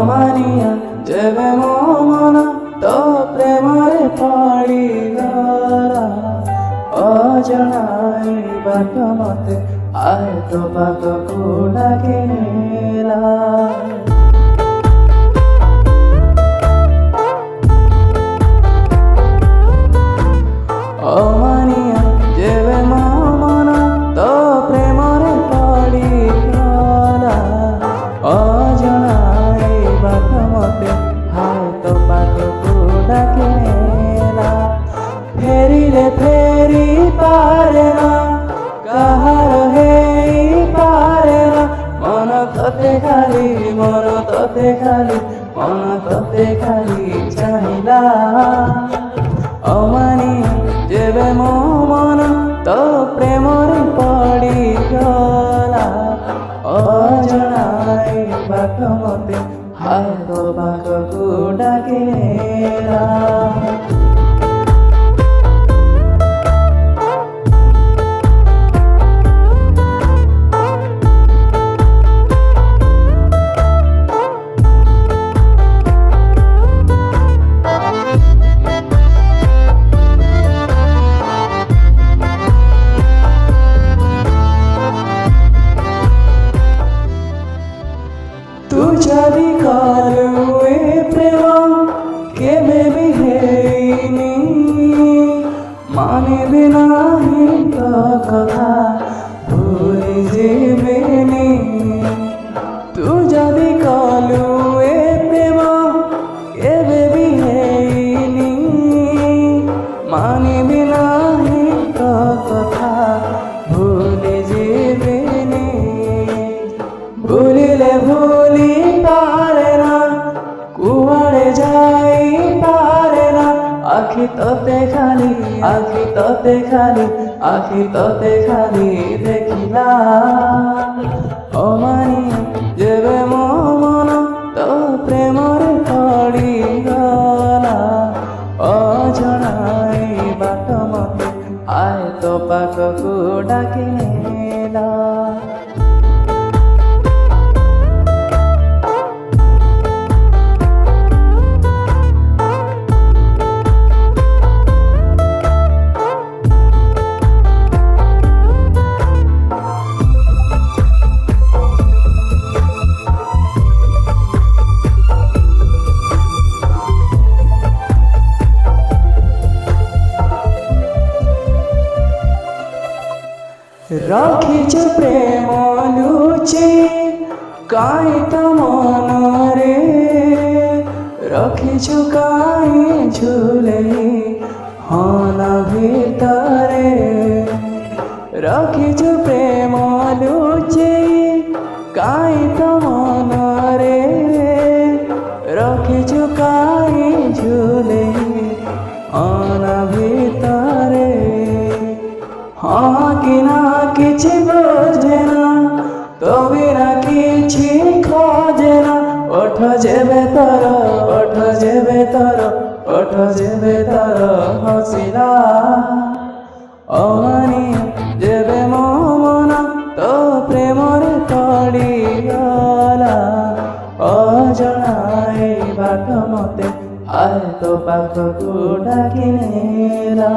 ଅମାନିଆ ଯେବେ ମୋ ମନ ତୋ ପ୍ରେମରେ ପଡ଼ିଗଲା। ଅଜଣାଇ ବାଟ ମତେ ଆଏ ତୋ ପାଖକୁ ଡାକି ନେଲା। ଅମାନିଆ ଯେବେ ମୋ ମନ ତୋ ପ୍ରେମରେ ପଡ଼ିଗଲା। ଅଜଣାଇ ବାଟ ମତେ ଆଏ ତୋ ପାଖକୁ ଡାକି ନେଲା। ଫେରିଲେ ଫେରି ପାରେ ନା କାହାର ହେଇ ପାରେ ନା। ମନ ତତେ ଖାଲି ଚାହିଁଲା। ଅମାନିଆ ଯେବେ ମୋ ମନ ତୋ ପ୍ରେମରେ ପଡ଼ିଗଲା। ଅଜଣାଇ ବାଟ ମତେ ଆଏ ତୋ ପାଖକୁ ଡାକି ନେଲା। तू जदि कलु ए प्रेम केबे भी हेइनी। मानिबि नाही तो कथा भूली जीविनी। तू जदि कलु ए प्रेम केबे भी हेइनी। मानिबि नाही तो कथा भूली जीविनी। भूलिले भूली पारे ना कुआड़े जाई पारे ना। आखि तोते खाली देखिला। अमानिया जेबे मो मन तो प्रेमरे पड़ीगला। अजणाई बाट मते आए तो पाखकु डाकी नेला। रखिछु प्रेम लुचि काई त मनरे। रखिछु काई झुले हन भितरे। रखिछु प्रेम लुचि काई त मनरे। रखिछु काई झुले हन भितरे। हाँ कि ना किछि बुझेना तो बिना किछि खोजेना। ओठ जेबे तोर हसिला। अमानिया जेबे मो मन तो प्रेमरे पड़ीगला। अजणाई बाट मते आए तो पाखकु डाकी नेला।